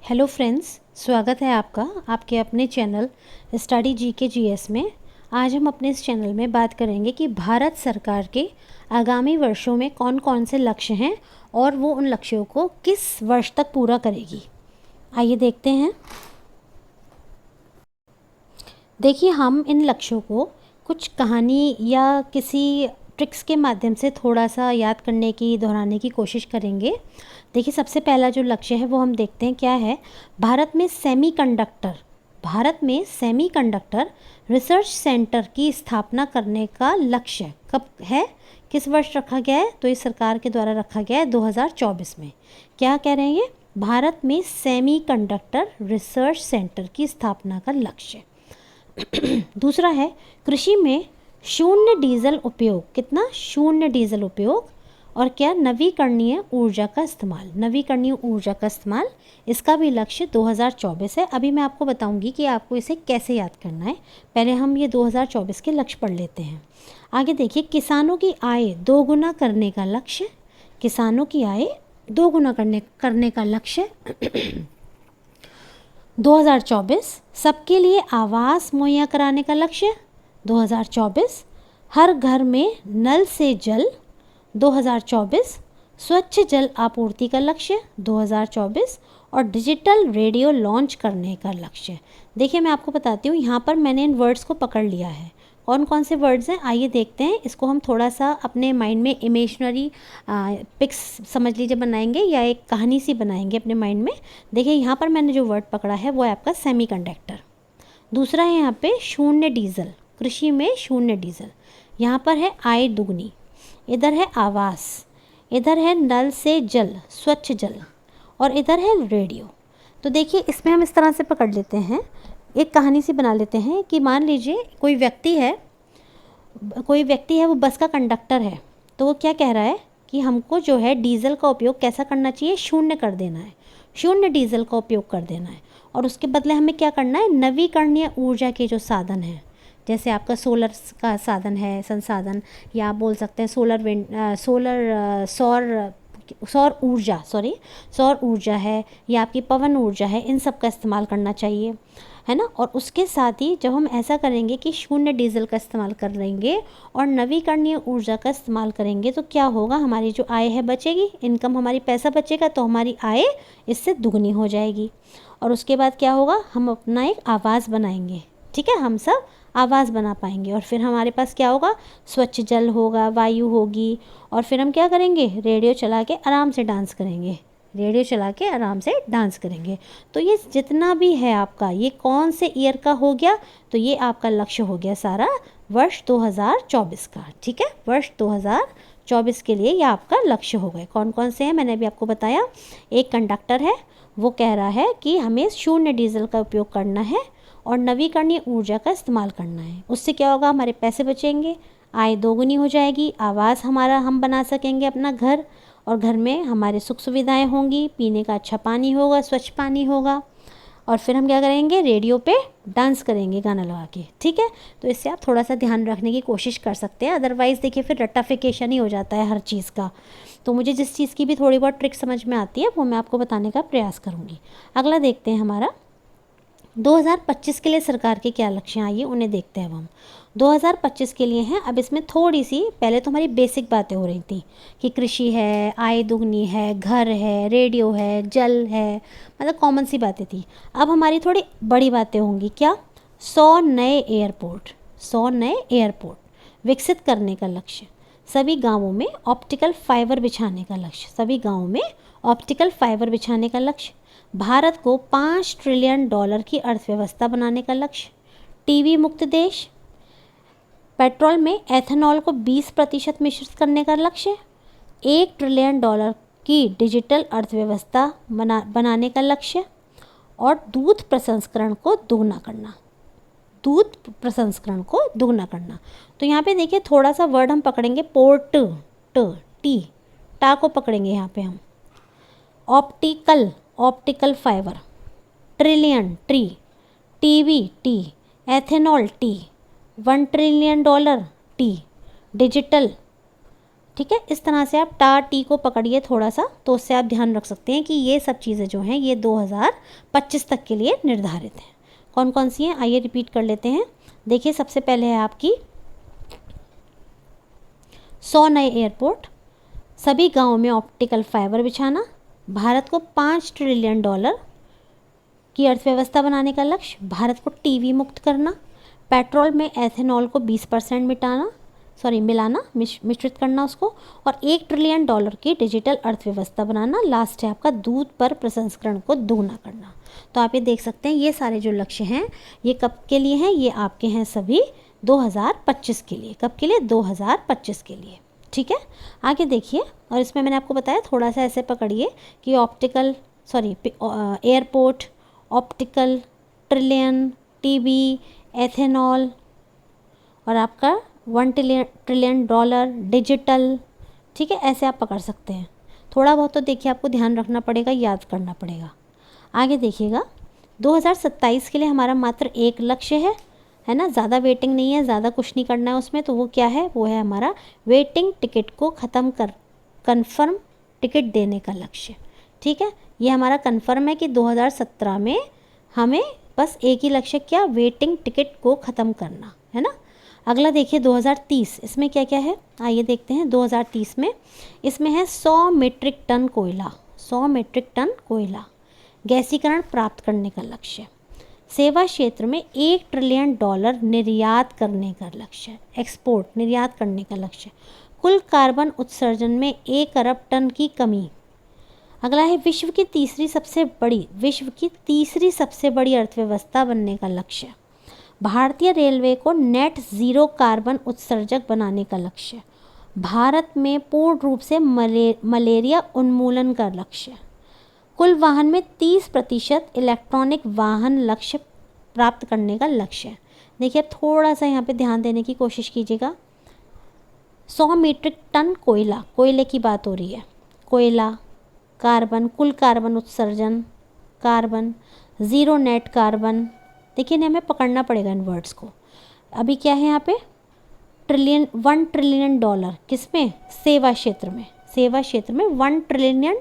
Hello friends, स्वागत है आपका आपके अपने चैनल स्टडी जीके जीएस में। आज हम अपने इस चैनल में बात करेंगे कि भारत सरकार के आगामी वर्षों में कौन कौन से लक्ष्य हैं और वो उन लक्ष्यों को किस वर्ष तक पूरा करेगी। आइए देखते हैं। देखिए, हम इन लक्ष्यों को कुछ कहानी या किसी ट्रिक्स के माध्यम से थोड़ा सा याद करने की दोहराने की कोशिश करेंगे। देखिए, सबसे पहला जो लक्ष्य है वो हम देखते हैं क्या है। भारत में सेमीकंडक्टर रिसर्च सेंटर की स्थापना करने का लक्ष्य कब है, किस वर्ष रखा गया है? तो इस सरकार के द्वारा रखा गया है 2024 में। क्या कह रहे हैं ये? भारत में सेमीकंडक्टर रिसर्च सेंटर की स्थापना का लक्ष्य। दूसरा है कृषि में शून्य डीजल उपयोग। कितना? शून्य डीजल उपयोग। और क्या? नवीकरणीय ऊर्जा का इस्तेमाल। इसका भी लक्ष्य 2024 है। अभी मैं आपको बताऊंगी कि आपको इसे कैसे याद करना है। पहले हम ये 2024 के लक्ष्य पढ़ लेते हैं। आगे देखिए, किसानों की आय दोगुना करने का लक्ष्य। 2024। सबके लिए आवास मुहैया कराने का लक्ष्य 2024। हर घर में नल से जल 2024। स्वच्छ जल आपूर्ति का लक्ष्य 2024 और डिजिटल रेडियो लॉन्च करने का लक्ष्य। देखिए, मैं आपको बताती हूँ, यहाँ पर मैंने इन वर्ड्स को पकड़ लिया है। कौन कौन से वर्ड्स हैं आइए देखते हैं। इसको हम थोड़ा सा अपने माइंड में इमेजिनरी पिक्स समझ लीजिए बनाएंगे या एक कहानी सी बनाएंगे अपने माइंड में। देखिए, यहाँ पर मैंने जो वर्ड पकड़ा है वो है आपका सेमीकंडक्टर। दूसरा है यहाँ पे शून्य डीजल, कृषि में शून्य डीजल। यहाँ पर है आय दुगनी, इधर है आवास, इधर है नल से जल, स्वच्छ जल, और इधर है रेडियो। तो देखिए, इसमें हम इस तरह से पकड़ लेते हैं, एक कहानी सी बना लेते हैं कि मान लीजिए कोई व्यक्ति है वो बस का कंडक्टर है। तो वो क्या कह रहा है कि हमको जो है डीजल का उपयोग कैसा करना चाहिए? शून्य कर देना है, शून्य डीजल का उपयोग कर देना है। और उसके बदले हमें क्या करना है? नवीकरणीय ऊर्जा के जो साधन हैं, जैसे आपका सोलर का साधन है, संसाधन, या आप बोल सकते हैं सौर ऊर्जा है या आपकी पवन ऊर्जा है, इन सब का इस्तेमाल करना चाहिए, है ना। और उसके साथ ही जब हम ऐसा करेंगे कि शून्य डीजल का इस्तेमाल कर लेंगे और नवीकरणीय ऊर्जा का इस्तेमाल करेंगे तो क्या होगा? हमारी जो आय है बचेगी, इनकम, हमारी पैसा बचेगा, तो हमारी आय इससे दुगनी हो जाएगी। और उसके बाद क्या होगा? हम अपना एक आवास बनाएंगे, ठीक है, हम सब आवाज़ बना पाएंगे। और फिर हमारे पास क्या होगा? स्वच्छ जल होगा, वायु होगी। और फिर हम क्या करेंगे? रेडियो चला के आराम से डांस करेंगे। तो ये जितना भी है आपका, ये कौन से ईयर का हो गया? तो ये आपका लक्ष्य हो गया सारा वर्ष 2024 का, ठीक है। वर्ष 2024 के लिए ये आपका लक्ष्य हो गए। कौन कौन से हैं मैंने अभी आपको बताया। एक कंडक्टर है, वो कह रहा है कि हमें शून्य डीजल का उपयोग करना है और नवीकरणीय ऊर्जा का इस्तेमाल करना है। उससे क्या होगा? हमारे पैसे बचेंगे, आय दोगुनी हो जाएगी, आवास हम बना सकेंगे अपना घर, और घर में हमारे सुख सुविधाएं होंगी, पीने का अच्छा पानी होगा, स्वच्छ पानी होगा। और फिर हम क्या करेंगे? रेडियो पे डांस करेंगे गाना लगा के, ठीक है। तो इससे आप थोड़ा सा ध्यान रखने की कोशिश कर सकते हैं, अदरवाइज़ देखिए फिर रट्टाफिकेशन ही हो जाता है हर चीज़ का। तो मुझे जिस चीज़ की भी थोड़ी बहुत ट्रिक समझ में आती है वो मैं आपको बताने का प्रयास करूँगी। अगला देखते हैं हमारा 2025 के लिए सरकार के क्या लक्ष्य हैं, आइए उन्हें देखते हैं। हम 2025 के लिए हैं। अब इसमें थोड़ी सी, पहले तो हमारी बेसिक बातें हो रही थी कि कृषि है, आय दुगनी है, घर है, रेडियो है, जल है, मतलब कॉमन सी बातें थी। अब हमारी थोड़ी बड़ी बातें होंगी। क्या? 100 नए एयरपोर्ट विकसित करने का लक्ष्य। सभी गाँवों में ऑप्टिकल फाइबर बिछाने का लक्ष्य। भारत को $5 ट्रिलियन की अर्थव्यवस्था बनाने का लक्ष्य। टीबी मुक्त देश। पेट्रोल में एथेनॉल को 20% मिश्रित करने का लक्ष्य। $1 ट्रिलियन की डिजिटल अर्थव्यवस्था बनाने का लक्ष्य। और दूध प्रसंस्करण को दोगुना करना। तो यहाँ पे देखिए, थोड़ा सा वर्ड हम पकड़ेंगे, पोर्ट, टा को पकड़ेंगे यहाँ पे हम। Optical fibre, trillion, T, ethanol, $1 trillion, digital ठीक है, इस तरह से आप टा टी को पकड़िए थोड़ा सा, तो उससे आप ध्यान रख सकते हैं कि ये सब चीज़ें जो हैं ये 2025 तक के लिए निर्धारित हैं। कौन कौन सी हैं आइए रिपीट कर लेते हैं। देखिए, सबसे पहले है आपकी 100 नए एयरपोर्ट, सभी गाँवों में ऑप्टिकल फाइबर बिछाना, भारत को $5 ट्रिलियन की अर्थव्यवस्था बनाने का लक्ष्य, भारत को टीवी मुक्त करना, पेट्रोल में एथेनॉल को 20% मिलाना, मिश्रित करना उसको, और $1 ट्रिलियन की डिजिटल अर्थव्यवस्था बनाना। लास्ट है आपका दूध पर प्रसंस्करण को दोगुना करना। तो आप ये देख सकते हैं ये सारे जो लक्ष्य हैं ये कब के लिए हैं, ये आपके हैं सभी 2025 के लिए। कब के लिए? 2025 के लिए। ठीक है, आगे देखिए, और इसमें मैंने आपको बताया थोड़ा सा ऐसे पकड़िए कि airport, optical, trillion, TB, ethanol और आपका $1 ट्रिलियन डिजिटल। ठीक है, ऐसे आप पकड़ सकते हैं। थोड़ा बहुत तो देखिए आपको ध्यान रखना पड़ेगा, याद करना पड़ेगा। आगे देखिएगा, 2027 के लिए हमारा मात्र एक लक्ष्य है ना, ज़्यादा वेटिंग नहीं है, ज़्यादा कुछ नहीं करना है उसमें। तो वो क्या है? वो है हमारा वेटिंग टिकट को ख़त्म कर कन्फर्म टिकट देने का लक्ष्य। ठीक है, ये हमारा कन्फर्म है कि 2017 में हमें बस एक ही लक्ष्य, क्या? वेटिंग टिकट को ख़त्म करना है ना। अगला देखिए 2030, इसमें क्या क्या है आइए देखते हैं। 2030 में इसमें है 100 मीट्रिक टन कोयला, 100 मीट्रिक टन कोयला गैसीकरण प्राप्त करने का लक्ष्य। सेवा क्षेत्र में $1 ट्रिलियन निर्यात करने का लक्ष्य, एक्सपोर्ट निर्यात करने का लक्ष्य। कुल कार्बन उत्सर्जन में 1 अरब टन की कमी। अगला है विश्व की तीसरी सबसे बड़ी अर्थव्यवस्था बनने का लक्ष्य। भारतीय रेलवे को नेट ज़ीरो कार्बन उत्सर्जक बनाने का लक्ष्य। भारत में पूर्ण रूप से मलेरिया उन्मूलन का लक्ष्य। कुल वाहन में 30% इलेक्ट्रॉनिक वाहन लक्ष्य प्राप्त करने का लक्ष्य। देखिए, अब थोड़ा सा यहाँ पे ध्यान देने की कोशिश कीजिएगा। 100 मीट्रिक टन कोयले की बात हो रही है। कोयला, कार्बन, कुल कार्बन उत्सर्जन, कार्बन, ज़ीरो नेट कार्बन। देखिए, हमें पकड़ना पड़ेगा इन वर्ड्स को। अभी क्या है यहाँ पे? $1 ट्रिलियन किसमें? सेवा क्षेत्र में $1 ट्रिलियन।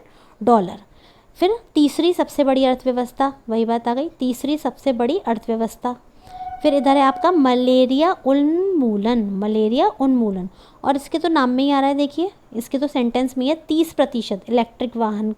फिर तीसरी सबसे बड़ी अर्थव्यवस्था, वही बात आ गई, तीसरी सबसे बड़ी अर्थव्यवस्था। फिर इधर है आपका मलेरिया उन्मूलन, और इसके तो नाम में ही आ रहा है। देखिए, इसके तो सेंटेंस में है 30% इलेक्ट्रिक वाहन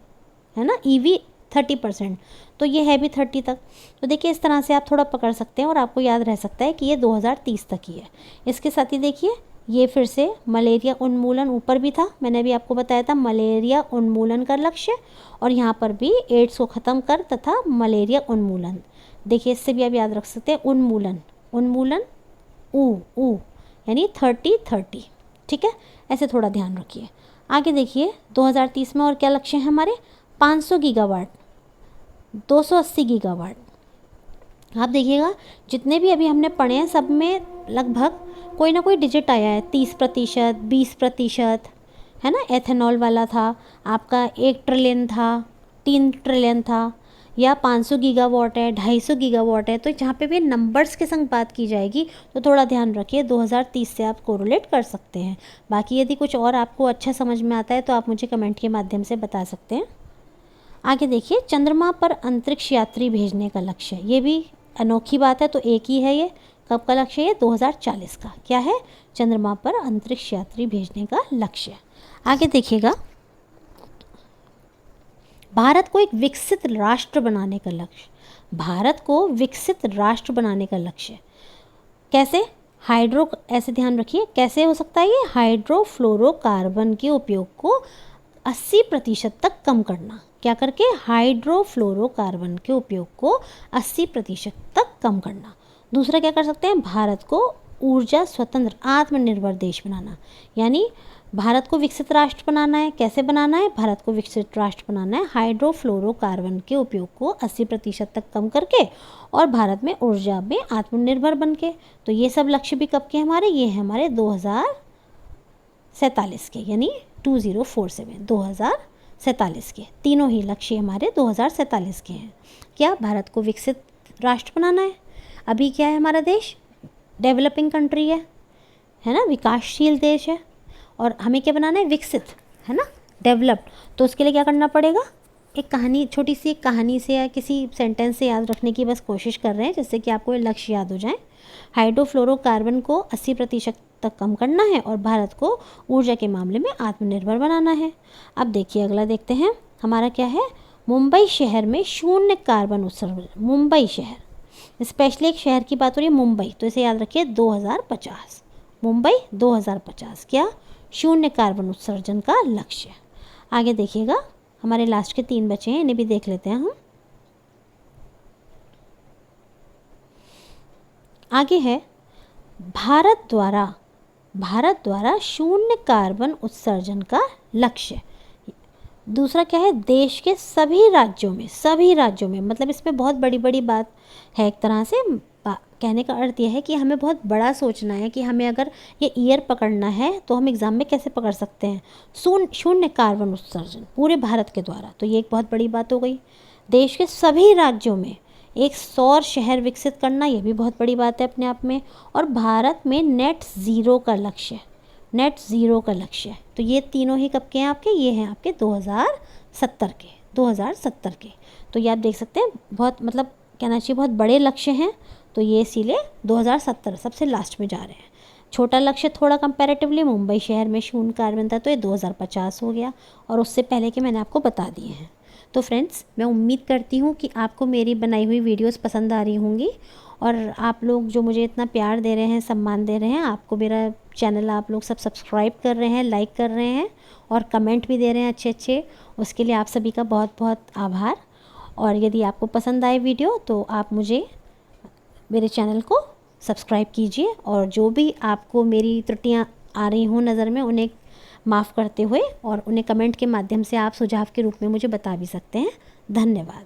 है ना, EV 30%, तो ये है भी 30 तक। तो देखिए, इस तरह से आप थोड़ा पकड़ सकते हैं और आपको याद रह सकता है कि ये 2030 तक ही है। इसके साथ ही देखिए, ये फिर से मलेरिया उन्मूलन ऊपर भी था, मैंने भी आपको बताया था मलेरिया उन्मूलन का लक्ष्य, और यहाँ पर भी एड्स को ख़त्म कर तथा मलेरिया उन्मूलन। देखिए, इससे भी आप याद रख सकते हैं उन्मूलन ऊ यानी 30-30। ठीक है, ऐसे थोड़ा ध्यान रखिए। आगे देखिए, 2030 में और क्या लक्ष्य है हमारे? 500 गीगावाट, 280 गीगावाट। आप देखिएगा, जितने भी अभी हमने पढ़े हैं सब में लगभग कोई ना कोई डिजिट आया है। 30%, 20% है ना। एथेनॉल वाला था आपका, 1 ट्रिलियन था, 3 ट्रिलियन था, या 500 गीगावाट है, 250 गीगावाट है। तो जहाँ पे भी नंबर्स के संग बात की जाएगी तो थोड़ा ध्यान रखिए, 2030 से आप कोरिलेट कर सकते हैं। बाकी यदि कुछ और आपको अच्छा समझ में आता है तो आप मुझे कमेंट के माध्यम से बता सकते हैं। आगे देखिए, चंद्रमा पर अंतरिक्ष यात्री भेजने का लक्ष्य, ये भी अनोखी बात है, तो एक ही है ये। कब का लक्ष्य है? 2040 का। क्या है? चंद्रमा पर अंतरिक्ष यात्री भेजने का लक्ष्य। आगे देखिएगा, भारत को एक विकसित राष्ट्र बनाने का लक्ष्य, भारत को विकसित राष्ट्र बनाने का लक्ष्य। कैसे? ऐसे ध्यान रखिए, कैसे हो सकता है ये? हाइड्रोफ्लोरोकार्बन के उपयोग को 80% तक कम करना। क्या करके? हाइड्रोफ्लोरोकार्बन के उपयोग को 80% तक कम करना। दूसरा क्या कर सकते हैं? भारत को ऊर्जा स्वतंत्र आत्मनिर्भर देश बनाना, यानी भारत को विकसित राष्ट्र बनाना है। कैसे बनाना है? भारत को विकसित राष्ट्र बनाना है हाइड्रोफ्लोरोकार्बन के उपयोग को 80% तक कम करके, और भारत में ऊर्जा में आत्मनिर्भर बन के। तो ये सब लक्ष्य भी कब के हमारे? ये हैं हमारे 2047 के, यानी 2047 के। तीनों ही लक्ष्य हमारे 2047 के हैं। क्या? भारत को विकसित राष्ट्र बनाना है। अभी क्या है हमारा देश? डेवलपिंग कंट्री है ना, विकासशील देश है। और हमें क्या बनाना है, विकसित, है ना, डेवलप्ड। तो उसके लिए क्या करना पड़ेगा, एक कहानी, छोटी सी एक कहानी से या किसी सेंटेंस से याद रखने की बस कोशिश कर रहे हैं, जिससे कि आपको ये लक्ष्य याद हो जाए। हाइड्रोफ्लोरोकार्बन को 80% तक कम करना है और भारत को ऊर्जा के मामले में आत्मनिर्भर बनाना है। अब देखिए अगला देखते हैं, हमारा क्या है, मुंबई शहर में शून्य कार्बन उत्सर्जन। मुंबई शहर, स्पेशली एक शहर की बात हो रही है मुंबई, तो इसे याद रखिए 2050, मुंबई 2050 क्या, शून्य कार्बन उत्सर्जन का लक्ष्य। आगे देखिएगा, हमारे लास्ट के 3 बचे हैं, इन्हें भी देख लेते हैं हम। आगे है भारत द्वारा शून्य कार्बन उत्सर्जन का लक्ष्य। दूसरा क्या है, देश के सभी राज्यों में, मतलब इसमें बहुत बड़ी बड़ी बात है एक तरह से। कहने का अर्थ यह है कि हमें बहुत बड़ा सोचना है कि हमें अगर ये ईयर पकड़ना है तो हम एग्ज़ाम में कैसे पकड़ सकते हैं, शून्य कार्बन उत्सर्जन पूरे भारत के द्वारा। तो ये एक बहुत बड़ी बात हो गई। देश के सभी राज्यों में एक सौर शहर विकसित करना, ये भी बहुत बड़ी बात है अपने आप में। और भारत में नेट ज़ीरो का लक्ष्य है। तो ये तीनों ही कब के हैं आपके, ये हैं आपके 2070 के। तो ये आप देख सकते हैं, बहुत मतलब कहना चाहिए बहुत बड़े लक्ष्य हैं। तो ये इसीलिए 2070 सबसे लास्ट में जा रहे हैं। छोटा लक्ष्य थोड़ा कंपैरेटिवली मुंबई शहर में शून्य कार्बन था, तो ये 2050 हो गया, और उससे पहले के मैंने आपको बता दिए हैं। तो फ्रेंड्स, मैं उम्मीद करती हूँ कि आपको मेरी बनाई हुई वीडियोस पसंद आ रही होंगी, और आप लोग जो मुझे इतना प्यार दे रहे हैं, सम्मान दे रहे हैं, आपको मेरा चैनल आप लोग सब सब्सक्राइब कर रहे हैं, लाइक कर रहे हैं और कमेंट भी दे रहे हैं अच्छे अच्छे, उसके लिए आप सभी का बहुत बहुत आभार। और यदि आपको पसंद आए वीडियो तो आप मुझे मेरे चैनल को सब्सक्राइब कीजिए, और जो भी आपको मेरी त्रुटियां आ रही हों नज़र में, उन्हें माफ़ करते हुए और उन्हें कमेंट के माध्यम से आप सुझाव के रूप में मुझे बता भी सकते हैं। धन्यवाद।